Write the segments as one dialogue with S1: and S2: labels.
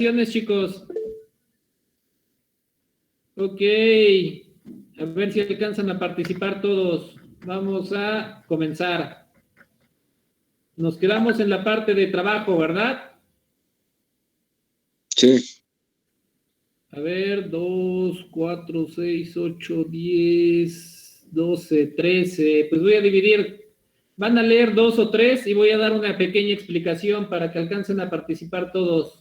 S1: Chicos. Ok, a ver si alcanzan a participar todos. Vamos a comenzar. Nos quedamos en la parte de trabajo, ¿verdad?
S2: Sí.
S1: A ver, 2, 4, 6, 8, 10, 12, 13. Pues voy a dividir. Van a leer 2 o 3 y voy a dar una pequeña explicación para que alcancen a participar todos.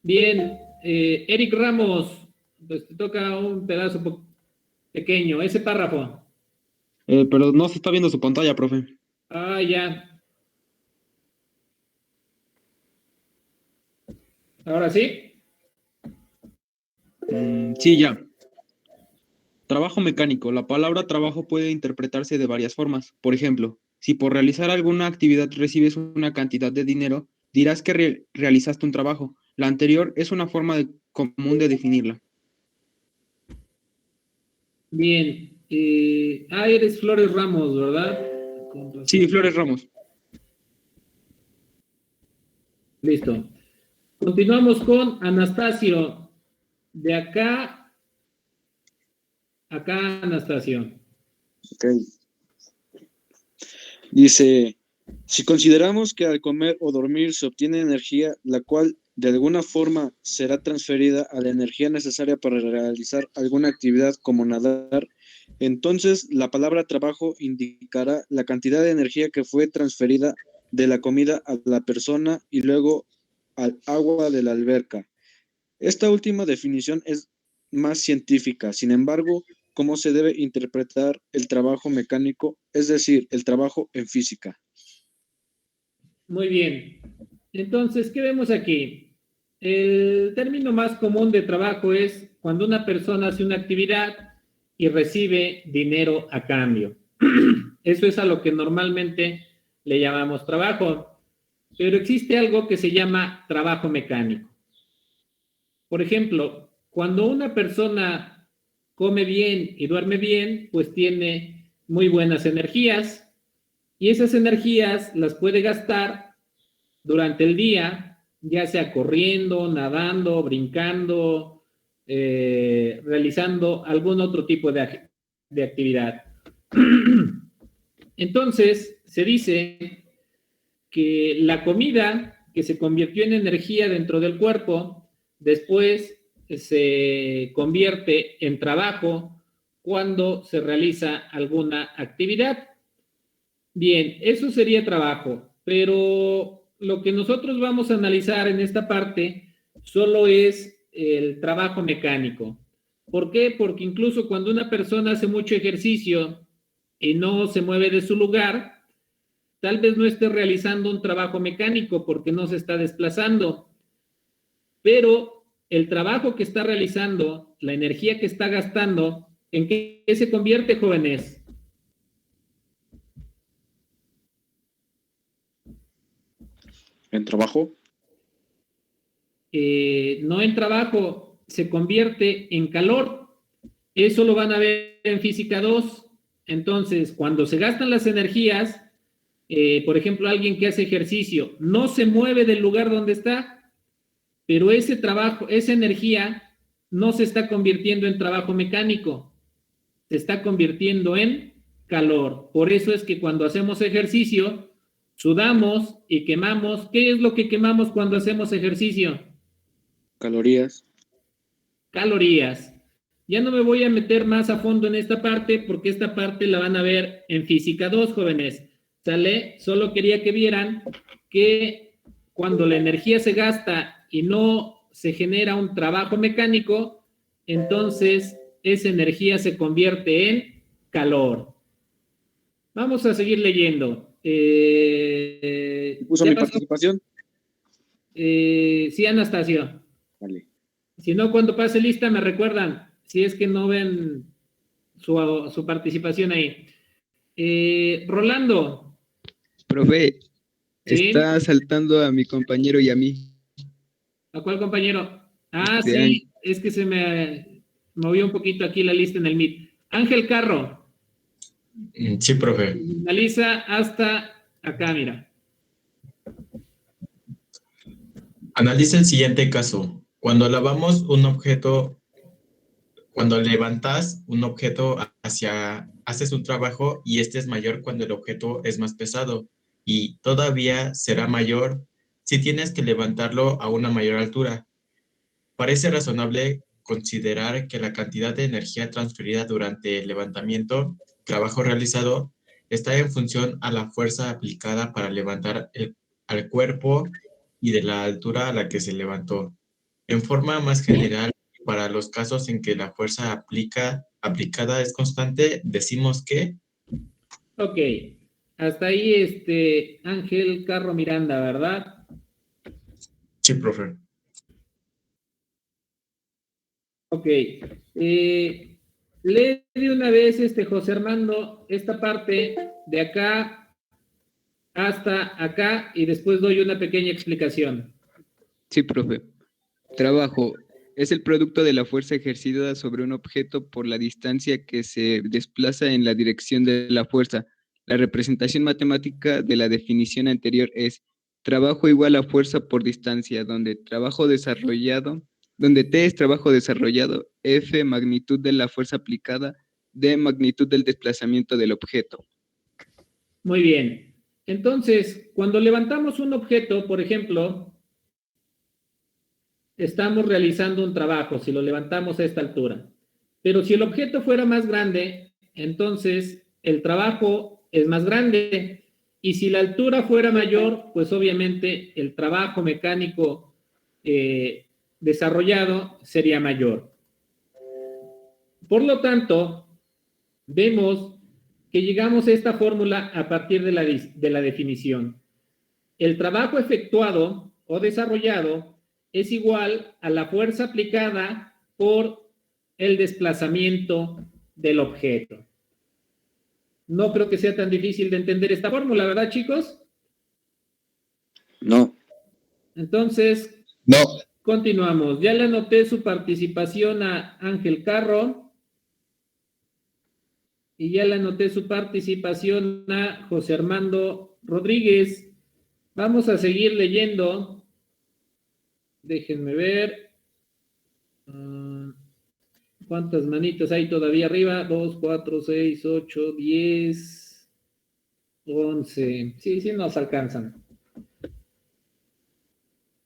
S1: Bien, Eric Ramos, pues te toca un pedazo pequeño, ese párrafo.
S2: Pero no se está viendo su pantalla, profe.
S1: Ah, ya. ¿Ahora sí?
S2: Sí, ya. Trabajo mecánico. La palabra trabajo puede interpretarse de varias formas. Por ejemplo, si por realizar alguna actividad recibes una cantidad de dinero, dirás que realizaste un trabajo. La anterior es una forma común de definirla.
S1: Bien. Eres Flores Ramos, ¿verdad?
S2: Sí, Flores Ramos.
S1: Listo. Continuamos con Anastasio. De acá, Anastasio.
S2: Ok. Dice, si consideramos que al comer o dormir se obtiene energía, la cual de alguna forma será transferida a la energía necesaria para realizar alguna actividad como nadar, entonces la palabra trabajo indicará la cantidad de energía que fue transferida de la comida a la persona y luego al agua de la alberca. Esta última definición es más científica, sin embargo, ¿cómo se debe interpretar el trabajo mecánico, es decir, el trabajo en física?
S1: Muy bien. Entonces, ¿qué vemos aquí? El término más común de trabajo es cuando una persona hace una actividad y recibe dinero a cambio. Eso es a lo que normalmente le llamamos trabajo. Pero existe algo que se llama trabajo mecánico. Por ejemplo, cuando una persona come bien y duerme bien, pues tiene muy buenas energías y esas energías las puede gastar durante el día, ya sea corriendo, nadando, brincando, realizando algún otro tipo de actividad. Entonces, se dice que la comida que se convirtió en energía dentro del cuerpo, después se convierte en trabajo cuando se realiza alguna actividad. Bien, eso sería trabajo, pero lo que nosotros vamos a analizar en esta parte solo es el trabajo mecánico. ¿Por qué? Porque incluso cuando una persona hace mucho ejercicio y no se mueve de su lugar, tal vez no esté realizando un trabajo mecánico porque no se está desplazando, pero el trabajo que está realizando, la energía que está gastando, ¿en qué se convierte, jóvenes?
S2: ¿En trabajo?
S1: No en trabajo, se convierte en calor. Eso lo van a ver en física 2. Entonces, cuando se gastan las energías, por ejemplo, alguien que hace ejercicio no se mueve del lugar donde está, pero ese trabajo, esa energía no se está convirtiendo en trabajo mecánico, se está convirtiendo en calor. Por eso es que cuando hacemos ejercicio, sudamos y quemamos. ¿Qué es lo que quemamos cuando hacemos ejercicio?
S2: Calorías.
S1: Calorías. Ya no me voy a meter más a fondo en esta parte porque esta parte la van a ver en física 2, jóvenes. ¿Sale? Solo quería que vieran que cuando la energía se gasta y no se genera un trabajo mecánico, entonces esa energía se convierte en calor. Vamos a seguir leyendo.
S2: ¿Puso
S1: ¿Ya
S2: mi
S1: pasó?
S2: participación?
S1: Sí, Anastasio.
S2: Vale.
S1: Si no, cuando pase lista me recuerdan, si es que no ven su participación ahí. Rolando.
S3: Profe,
S1: ¿Sí?
S3: está saltando a mi compañero y a mí.
S1: ¿A cuál compañero? Ah,
S3: Ángel.
S1: sí, es que se me movió un poquito aquí la lista en el Meet. Ángel Carro.
S4: Sí, profe.
S1: Analiza hasta acá, mira.
S4: Analiza el siguiente caso. Cuando levantas un objeto haces un trabajo y este es mayor cuando el objeto es más pesado y todavía será mayor si tienes que levantarlo a una mayor altura. Parece razonable considerar que la cantidad de energía transferida durante el levantamiento, trabajo realizado, está en función a la fuerza aplicada para levantar al cuerpo y de la altura a la que se levantó. En forma más general, para los casos en que la fuerza aplicada es constante, decimos que...
S1: Ok, hasta ahí Ángel Carro Miranda, ¿verdad?
S4: Sí, profe.
S1: Ok. Lee de una vez, José Armando, esta parte de acá hasta acá y después doy una pequeña explicación.
S3: Sí, profe. Trabajo es el producto de la fuerza ejercida sobre un objeto por la distancia que se desplaza en la dirección de la fuerza. La representación matemática de la definición anterior es trabajo igual a fuerza por distancia, donde T es trabajo desarrollado, F magnitud de la fuerza aplicada, D magnitud del desplazamiento del objeto.
S1: Muy bien. Entonces, cuando levantamos un objeto, por ejemplo, estamos realizando un trabajo, si lo levantamos a esta altura. Pero si el objeto fuera más grande, entonces el trabajo es más grande. Y si la altura fuera mayor, pues obviamente el trabajo mecánico desarrollado sería mayor. Por lo tanto, vemos que llegamos a esta fórmula a partir de la definición. El trabajo efectuado o desarrollado es igual a la fuerza aplicada por el desplazamiento del objeto. No creo que sea tan difícil de entender esta fórmula, ¿verdad, chicos?
S2: No.
S1: Entonces,
S2: No.
S1: continuamos. Ya le anoté su participación a Ángel Carro y ya le anoté su participación a José Armando Rodríguez. Vamos a seguir leyendo. Déjenme ver. ¿Cuántas manitas hay todavía arriba? 2, 4, 6, 8, 10, 11. Sí, sí nos alcanzan.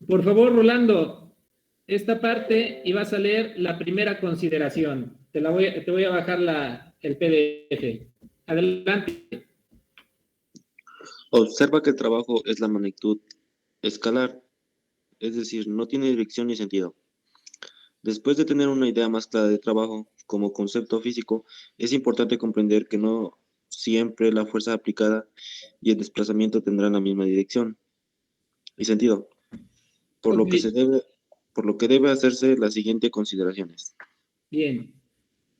S1: Por favor, Rolando, esta parte y vas a leer la primera consideración. Te voy a bajar el PDF. Adelante.
S5: Observa que el trabajo es la magnitud escalar, es decir, no tiene dirección ni sentido. Después de tener una idea más clara de trabajo como concepto físico, es importante comprender que no siempre la fuerza aplicada y el desplazamiento tendrán la misma dirección y sentido, por lo
S1: Okay.
S5: por lo que debe hacerse las siguientes consideraciones.
S1: Bien.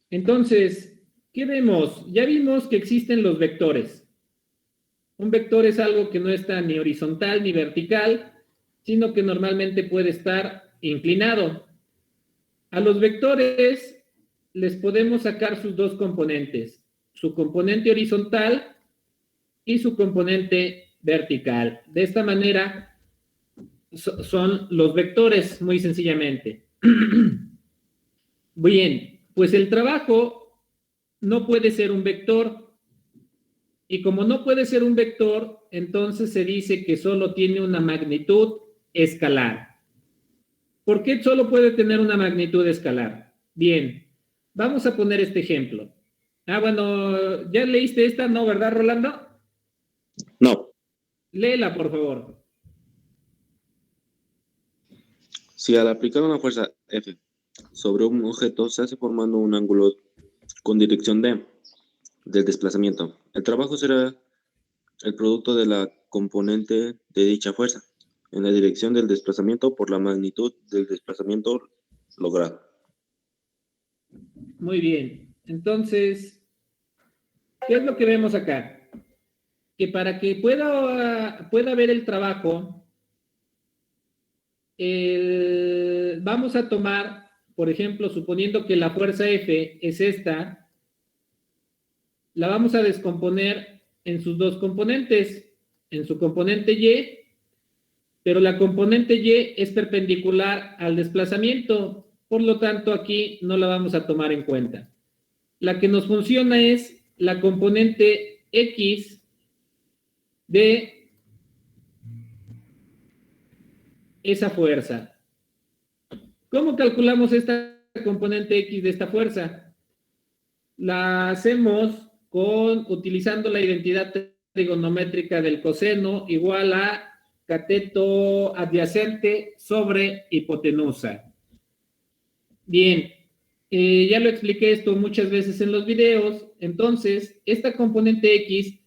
S1: Entonces, ¿qué vemos? Ya vimos que existen los vectores. Un vector es algo que no está ni horizontal ni vertical, sino que normalmente puede estar inclinado. A los vectores les podemos sacar sus dos componentes, su componente horizontal y su componente vertical. De esta manera son los vectores, muy sencillamente. Bien, pues el trabajo no puede ser un vector. Y como no puede ser un vector, entonces se dice que solo tiene una magnitud escalar. ¿Por qué solo puede tener una magnitud escalar? Bien, vamos a poner este ejemplo. Bueno, ¿ya leíste esta? ¿No, verdad, Rolando?
S5: No.
S1: Léela, por favor.
S5: Si al aplicar una fuerza F sobre un objeto se hace formando un ángulo con dirección D del desplazamiento, el trabajo será el producto de la componente de dicha fuerza en la dirección del desplazamiento por la magnitud del desplazamiento logrado.
S1: Muy bien. Entonces, ¿qué es lo que vemos acá? Que para que pueda ver el trabajo, vamos a tomar, por ejemplo, suponiendo que la fuerza F es esta, la vamos a descomponer en sus dos componentes, en su componente Y pero la componente Y es perpendicular al desplazamiento, por lo tanto aquí no la vamos a tomar en cuenta. La que nos funciona es la componente X de esa fuerza. ¿Cómo calculamos esta componente X de esta fuerza? La hacemos utilizando la identidad trigonométrica del coseno igual a cateto adyacente sobre hipotenusa. Bien, ya lo expliqué esto muchas veces en los videos. Entonces, esta componente X,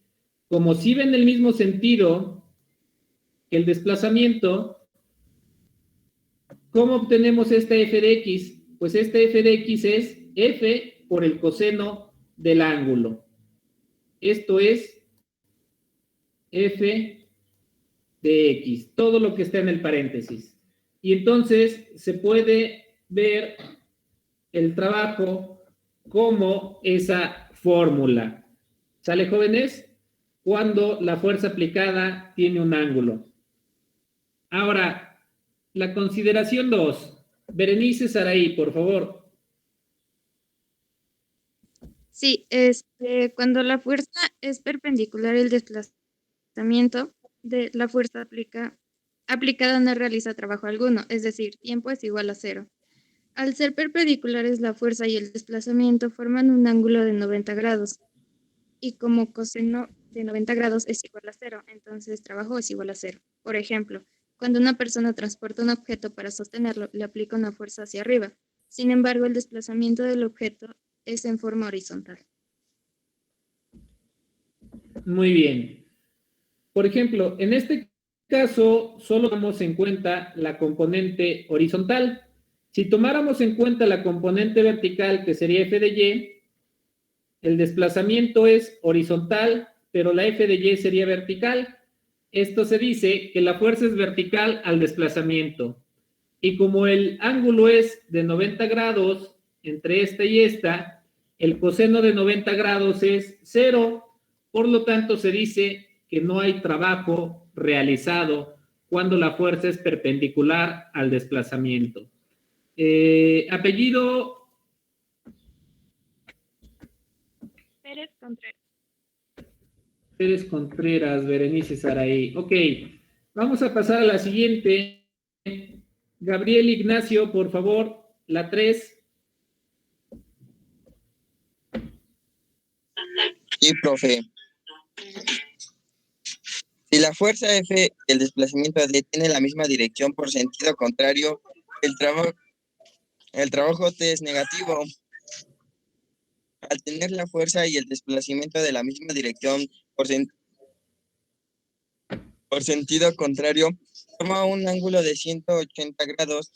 S1: como si va en el mismo sentido que el desplazamiento, ¿cómo obtenemos esta f de x? Pues esta f de x es f por el coseno del ángulo. Esto es f de x, todo lo que está en el paréntesis. Y entonces se puede ver el trabajo como esa fórmula. ¿Sale, jóvenes? Cuando la fuerza aplicada tiene un ángulo. Ahora, la consideración 2. Berenice Saraí, por favor.
S6: Sí, cuando la fuerza es perpendicular al desplazamiento de la fuerza aplicada no realiza trabajo alguno, es decir, tiempo es igual a 0. Al ser perpendiculares, la fuerza y el desplazamiento forman un ángulo de 90 grados. Y como coseno de 90 grados es igual a 0, entonces trabajo es igual a 0. Por ejemplo, cuando una persona transporta un objeto para sostenerlo, le aplica una fuerza hacia arriba. Sin embargo, el desplazamiento del objeto es en forma horizontal.
S1: Muy bien. Por ejemplo, en este caso, solo tomamos en cuenta la componente horizontal. Si tomáramos en cuenta la componente vertical, que sería f de y, el desplazamiento es horizontal, pero la f de y sería vertical. Esto se dice que la fuerza es vertical al desplazamiento. Y como el ángulo es de 90 grados entre esta y esta, el coseno de 90 grados es 0. Por lo tanto, se dice que no hay trabajo realizado cuando la fuerza es perpendicular al desplazamiento. Apellido.
S6: Pérez Contreras.
S1: Pérez Contreras, Berenice Saraí. Ok, vamos a pasar a la siguiente. Gabriel Ignacio, por favor, la 3.
S7: Sí, profe. Si la fuerza F y el desplazamiento D tienen la misma dirección por sentido contrario, el trabajo T es negativo. Al tener la fuerza y el desplazamiento de la misma dirección por sentido contrario, forma un ángulo de 180 grados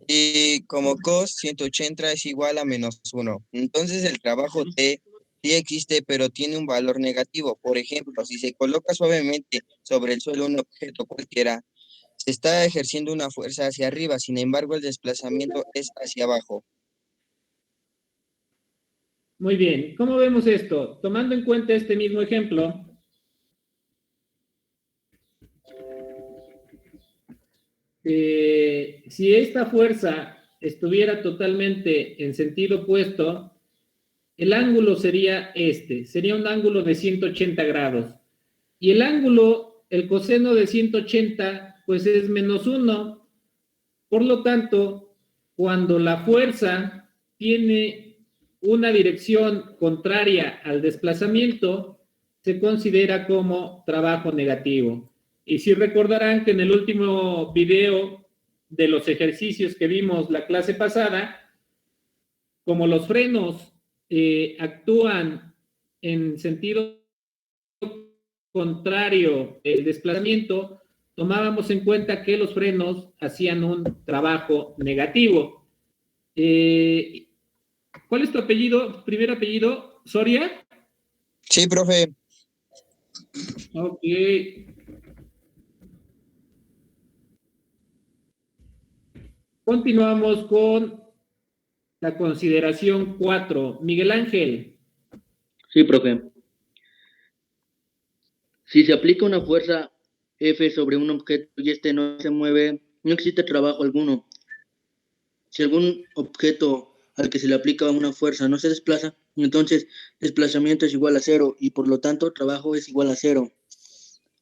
S7: y como cos 180 es igual a -1. Entonces el trabajo T sí existe, pero tiene un valor negativo. Por ejemplo, si se coloca suavemente sobre el suelo un objeto cualquiera, se está ejerciendo una fuerza hacia arriba, sin embargo el desplazamiento es hacia abajo.
S1: Muy bien, ¿cómo vemos esto? Tomando en cuenta este mismo ejemplo, si esta fuerza estuviera totalmente en sentido opuesto, el ángulo sería sería un ángulo de 180 grados. Y el ángulo, el coseno de 180, pues es -1. Por lo tanto, cuando la fuerza tiene una dirección contraria al desplazamiento, se considera como trabajo negativo. Y si recordarán que en el último video de los ejercicios que vimos la clase pasada, como los frenos actúan en sentido contrario al desplazamiento, tomábamos en cuenta que los frenos hacían un trabajo negativo. ¿Cuál es tu apellido? ¿Primer apellido? ¿Soria?
S7: Sí, profe.
S1: Ok. Continuamos con la consideración 4. Miguel Ángel.
S8: Sí, profe. Si se aplica una fuerza F sobre un objeto y este no se mueve, no existe trabajo alguno. Si algún objeto al que se le aplica una fuerza no se desplaza, entonces desplazamiento es igual a cero y por lo tanto trabajo es igual a cero.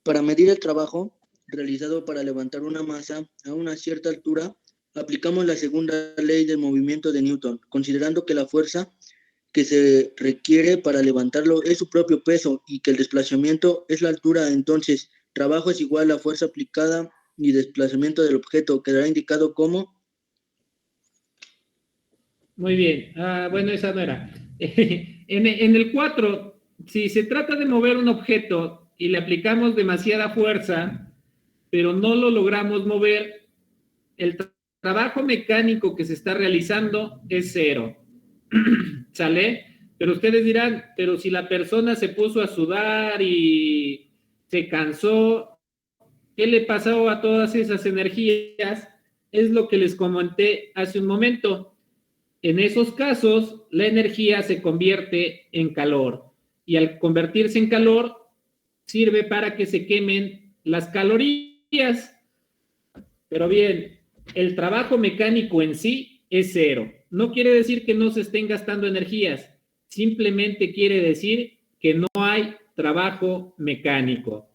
S8: Para medir el trabajo realizado para levantar una masa a una cierta altura, aplicamos la segunda ley del movimiento de Newton, considerando que la fuerza que se requiere para levantarlo es su propio peso y que el desplazamiento es la altura. Entonces, trabajo es igual a fuerza aplicada y desplazamiento del objeto. Quedará indicado como...
S1: Muy bien. Bueno, esa no era. En el 4, si se trata de mover un objeto y le aplicamos demasiada fuerza, pero no lo logramos mover, el trabajo mecánico que se está realizando es cero. ¿Sale? Pero ustedes dirán, pero si la persona se puso a sudar y se cansó, ¿qué le pasó a todas esas energías? Es lo que les comenté hace un momento. En esos casos, la energía se convierte en calor y al convertirse en calor, sirve para que se quemen las calorías. Pero bien, el trabajo mecánico en sí es cero. No quiere decir que no se estén gastando energías, simplemente quiere decir que no hay trabajo mecánico.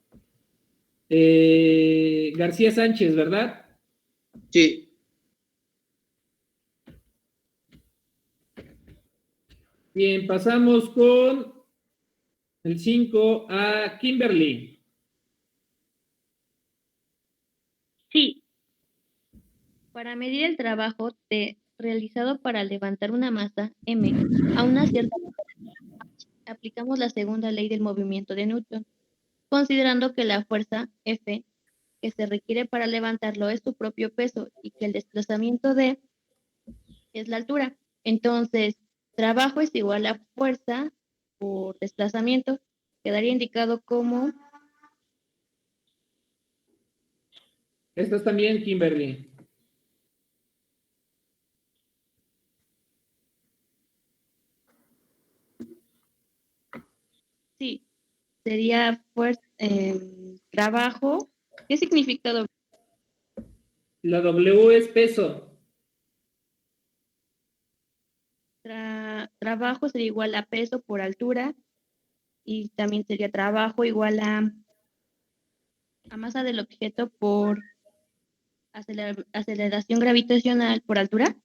S1: García Sánchez, ¿verdad?
S8: Sí.
S1: Bien, pasamos con el 5 a Kimberly.
S9: Sí. Para medir el trabajo T realizado para levantar una masa M a una cierta altura, aplicamos la segunda ley del movimiento de Newton, considerando que la fuerza F que se requiere para levantarlo es su propio peso y que el desplazamiento D es la altura. Entonces, trabajo es igual a fuerza por desplazamiento. Quedaría indicado como...
S1: ¿Estás también, Kimberly?
S9: Sí, sería fuerza, trabajo. ¿Qué significa doble?
S1: La W es peso.
S9: Trabajo sería igual a peso por altura y también sería trabajo igual a masa del objeto por aceleración gravitacional por altura.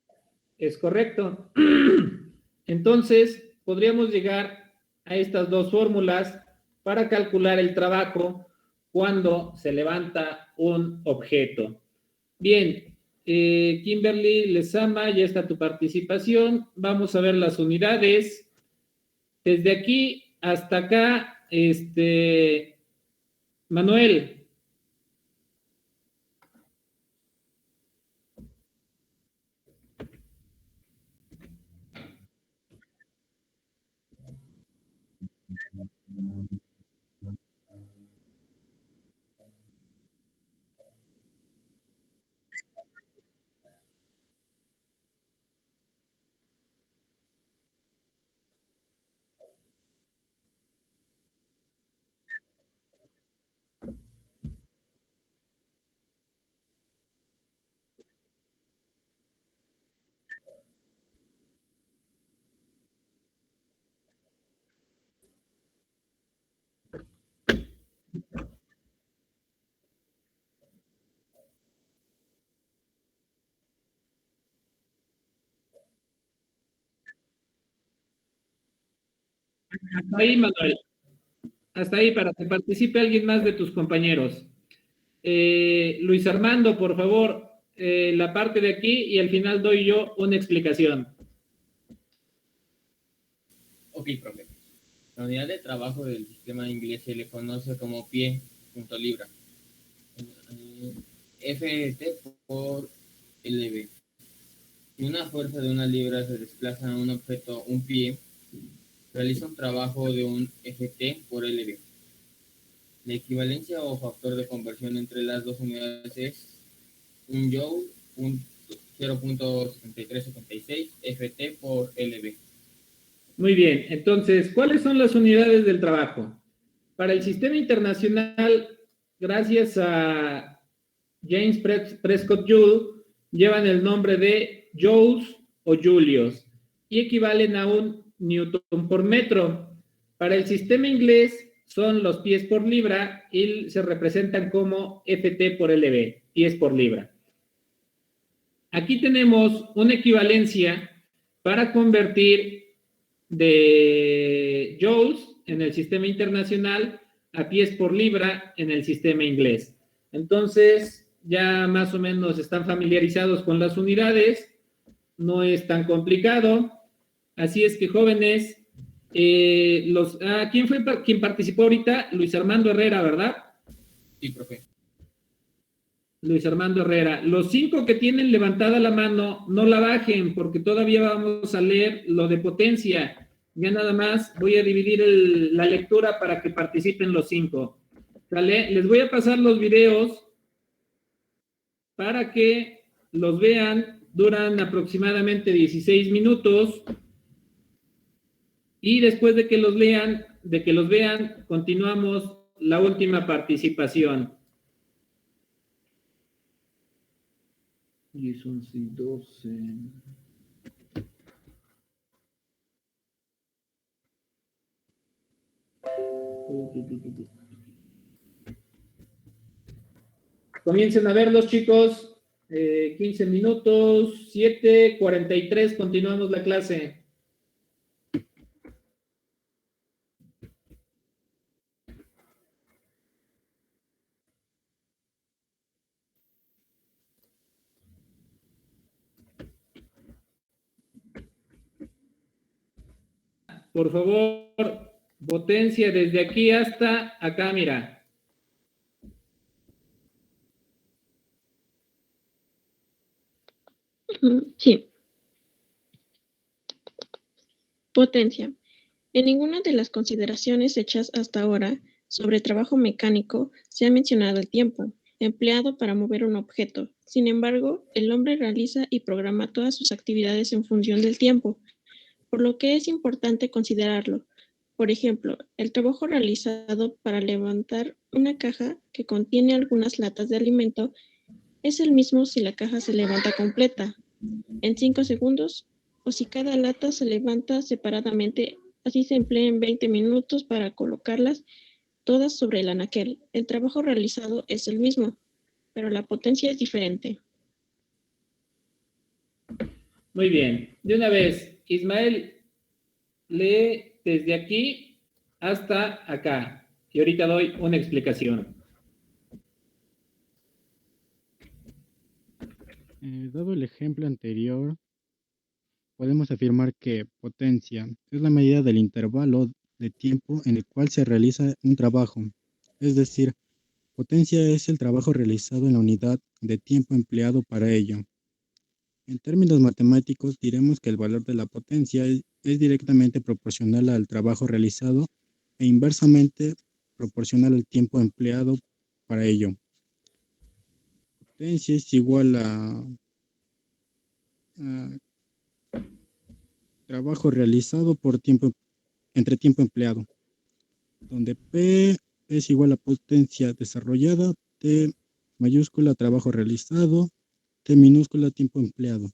S1: Es correcto. Entonces, podríamos llegar a estas dos fórmulas para calcular el trabajo cuando se levanta un objeto. Bien, Kimberly Lezama, ya está tu participación. Vamos a ver las unidades. Desde aquí hasta acá, Manuel. Hasta ahí, Manuel. Hasta ahí, para que participe alguien más de tus compañeros. Luis Armando, por favor, la parte de aquí y al final doy yo una explicación.
S10: Ok, profe. La unidad de trabajo del sistema inglés se le conoce como pie, punto libra. FT por LB. Si una fuerza de una libra se desplaza a un objeto, un pie, realiza un trabajo de un FT por LB. La equivalencia o factor de conversión entre las dos unidades es un joule, 0.7376 FT por LB.
S1: Muy bien, entonces, ¿cuáles son las unidades del trabajo? Para el sistema internacional gracias a James Prescott Joule, llevan el nombre de joules o julios y equivalen a un newton por metro. Para el sistema inglés son los pies por libra y se representan como FT por LB, pies por libra. Aquí tenemos una equivalencia para convertir de joules en el sistema internacional a pies por libra en el sistema inglés. Entonces, ya más o menos están familiarizados con las unidades, no es tan complicado. Así es que, jóvenes, ¿quién fue quien participó ahorita? Luis Armando Herrera, ¿verdad?
S10: Sí, profe.
S1: Luis Armando Herrera. Los 5 que tienen levantada la mano, no la bajen, porque todavía vamos a leer lo de potencia. Ya nada más voy a dividir la lectura para que participen los 5. ¿Vale? Les voy a pasar los videos para que los vean. Duran aproximadamente 16 minutos. Y después de que los vean, continuamos la última participación. 10, 11, 12. Comiencen a verlos, chicos. 15 minutos, 7:43, continuamos la clase. Por favor, potencia desde aquí hasta acá, mira.
S11: Sí. Potencia. En ninguna de las consideraciones hechas hasta ahora sobre trabajo mecánico se ha mencionado el tiempo empleado para mover un objeto. Sin embargo, el hombre realiza y programa todas sus actividades en función del tiempo, por lo que es importante considerarlo. Por ejemplo, el trabajo realizado para levantar una caja que contiene algunas latas de alimento es el mismo si la caja se levanta completa, en 5 segundos, o si cada lata se levanta separadamente, así se emplean 20 minutos para colocarlas todas sobre el anaquel. El trabajo realizado es el mismo, pero la potencia es diferente.
S1: Muy bien. De una vez, Ismael, lee desde aquí hasta acá. Y ahorita doy una explicación.
S12: Dado el ejemplo anterior, podemos afirmar que potencia es la medida del intervalo de tiempo en el cual se realiza un trabajo. Es decir, potencia es el trabajo realizado en la unidad de tiempo empleado para ello. En términos matemáticos, diremos que el valor de la potencia es directamente proporcional al trabajo realizado e inversamente proporcional al tiempo empleado para ello. Potencia es igual a trabajo realizado por tiempo entre tiempo empleado, donde P es igual a potencia desarrollada, T mayúscula trabajo realizado, T minúscula tiempo empleado.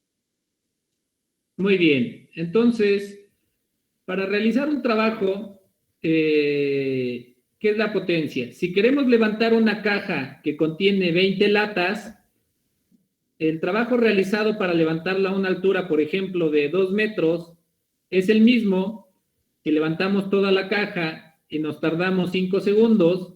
S1: Muy bien. Entonces, para realizar un trabajo, ¿qué es la potencia? Si queremos levantar una caja que contiene 20 latas, el trabajo realizado para levantarla a una altura, por ejemplo, de 2 metros, es el mismo que levantamos toda la caja y nos tardamos 5 segundos,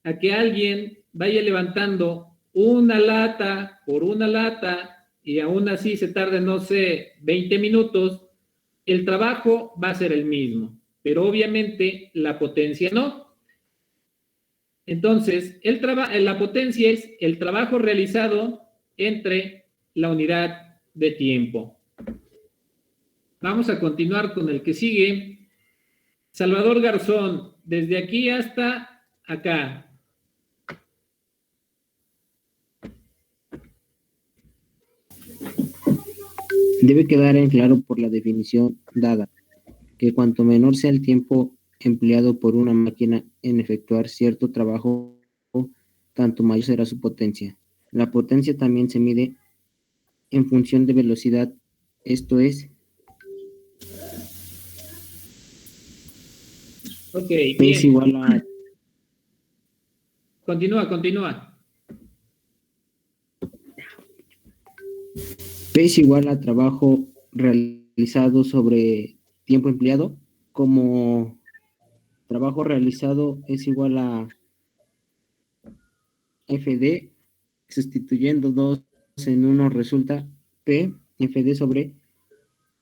S1: a que alguien vaya levantando una lata por una lata y aún así se tarde, no sé, 20 minutos, el trabajo va a ser el mismo, pero obviamente la potencia no. Entonces, la potencia es el trabajo realizado entre la unidad de tiempo. Vamos a continuar con el que sigue. Salvador Garzón, desde aquí hasta acá.
S13: Debe quedar en claro por la definición dada, que cuanto menor sea el tiempo empleado por una máquina en efectuar cierto trabajo, tanto mayor será su potencia. La potencia también se mide en función de velocidad, esto es,
S1: Ok,
S13: P es
S1: bien.
S13: igual a
S1: Continúa.
S13: P es igual a trabajo realizado sobre tiempo empleado, como trabajo realizado es igual a FD, sustituyendo 2 en 1 resulta P, FD sobre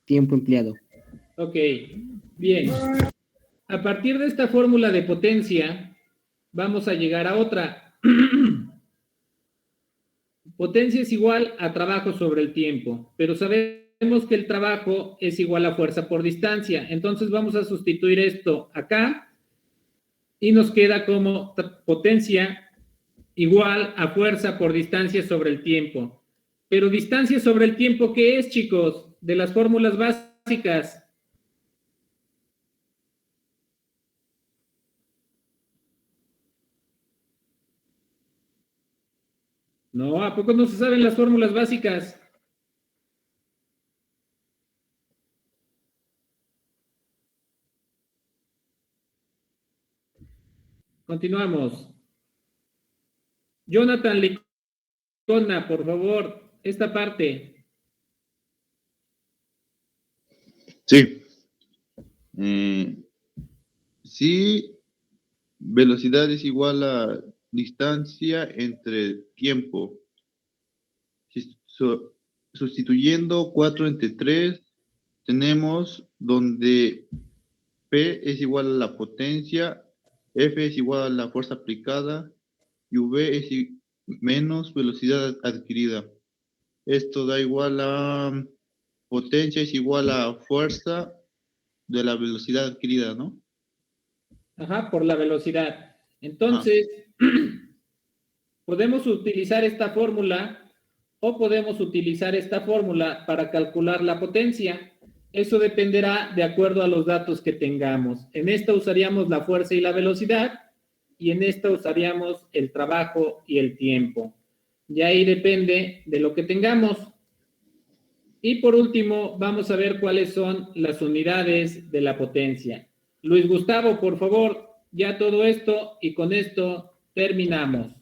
S13: tiempo empleado.
S1: Ok, bien. A partir de esta fórmula de potencia, vamos a llegar a otra. Potencia es igual a trabajo sobre el tiempo, pero sabemos que el trabajo es igual a fuerza por distancia. Entonces vamos a sustituir esto acá y nos queda como potencia igual a fuerza por distancia sobre el tiempo. Pero distancia sobre el tiempo, ¿qué es, chicos? De las fórmulas básicas. No, ¿a poco no se saben las fórmulas básicas? Continuamos. Jonathan Licona, por favor, esta parte.
S14: Sí. Si velocidad es igual a distancia entre tiempo. Sustituyendo 4 entre 3, tenemos donde P es igual a la potencia, F es igual a la fuerza aplicada y V es menos velocidad adquirida. Esto da igual a potencia es igual a fuerza de la velocidad adquirida, ¿no?
S1: Ajá, por la velocidad. Entonces, podemos utilizar esta fórmula o podemos utilizar esta fórmula para calcular la potencia. Eso dependerá de acuerdo a los datos que tengamos. En esta usaríamos la fuerza y la velocidad y en esta usaríamos el trabajo y el tiempo. Y ahí depende de lo que tengamos. Y por último, vamos a ver cuáles son las unidades de la potencia. Luis Gustavo, por favor, ya todo esto y con esto terminamos.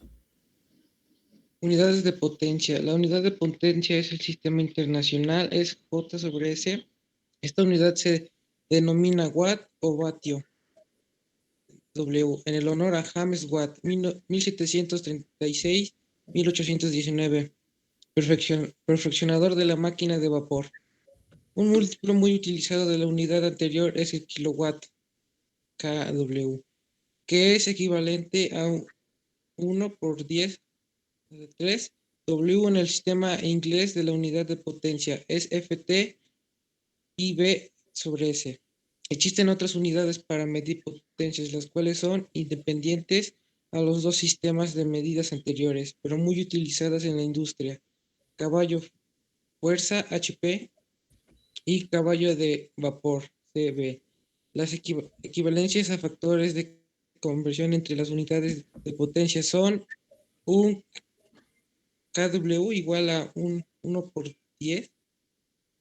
S15: Unidades de potencia. La unidad de potencia es el sistema internacional, es J sobre S. Esta unidad se denomina watt o vatio. W, en el honor a James Watt, 1736-1819, perfeccionador de la máquina de vapor. Un múltiplo muy utilizado de la unidad anterior es el kilowatt, kW, que es equivalente a 1 por 10 de 3. W en el sistema inglés de la unidad de potencia es FT y V sobre S. Existen otras unidades para medir potencias, las cuales son independientes a los dos sistemas de medidas anteriores, pero muy utilizadas en la industria. Caballo fuerza HP y caballo de vapor CB. Las equivalencias a factores de conversión entre las unidades de potencia son un kW igual a 1 por 10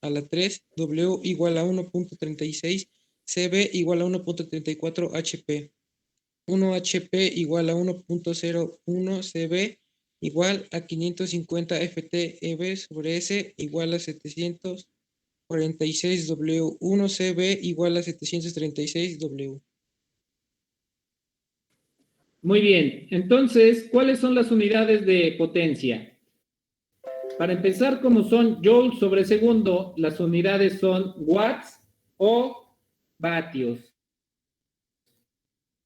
S15: a la 3, W igual a 1.36, CB igual a 1.34 HP. 1 HP igual a 1.01 CB igual a 550 FT-EB sobre S igual a 746 W. 1 CB igual a 736 W.
S1: Muy bien, entonces, ¿cuáles son las unidades de potencia? Para empezar, como son joules sobre segundo, las unidades son watts o vatios.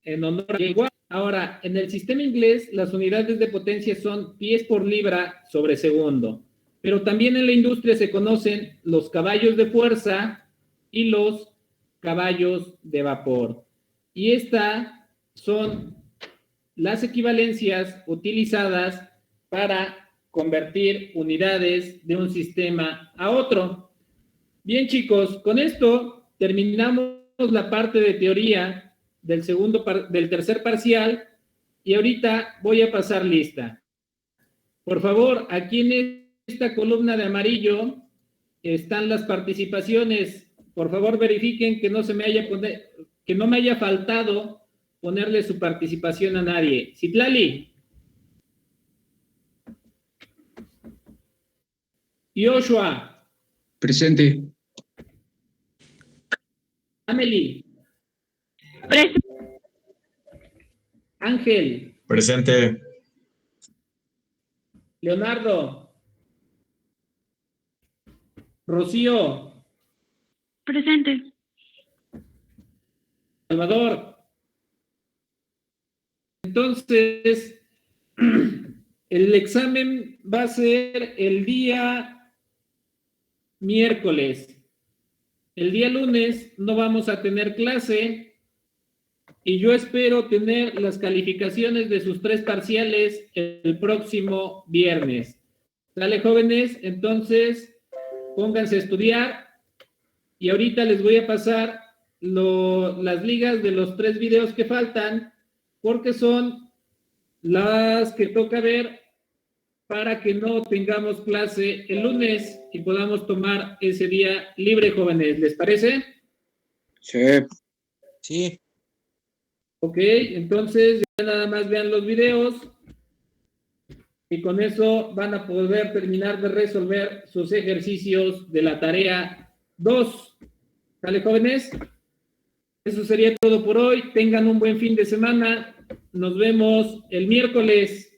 S1: En honor a igual. Ahora, en el sistema inglés, las unidades de potencia son pies por libra sobre segundo. Pero también en la industria se conocen los caballos de fuerza y los caballos de vapor. Y estas son las equivalencias utilizadas para convertir unidades de un sistema a otro. Bien, chicos, con esto terminamos la parte de teoría del tercer parcial y ahorita voy a pasar lista. Por favor, aquí en esta columna de amarillo están las participaciones. Por favor, verifiquen que no me haya faltado ponerle su participación a nadie. Citlali. Joshua.
S3: Presente.
S1: Amelie.
S6: Presente.
S1: Ángel.
S4: Presente.
S1: Leonardo. Rocío.
S6: Presente.
S1: Salvador. Entonces, el examen va a ser el día miércoles. El día lunes no vamos a tener clase y yo espero tener las calificaciones de sus 3 parciales el próximo viernes. ¿Sale, jóvenes? Entonces, pónganse a estudiar y ahorita les voy a pasar las ligas de los 3 videos que faltan porque son las que toca ver para que no tengamos clase el lunes y podamos tomar ese día libre, jóvenes. ¿Les parece?
S2: Sí.
S15: Sí.
S1: Ok, entonces ya nada más vean los videos y con eso van a poder terminar de resolver sus ejercicios de la tarea 2. ¿Sale, jóvenes? Eso sería todo por hoy. Tengan un buen fin de semana. Nos vemos el miércoles.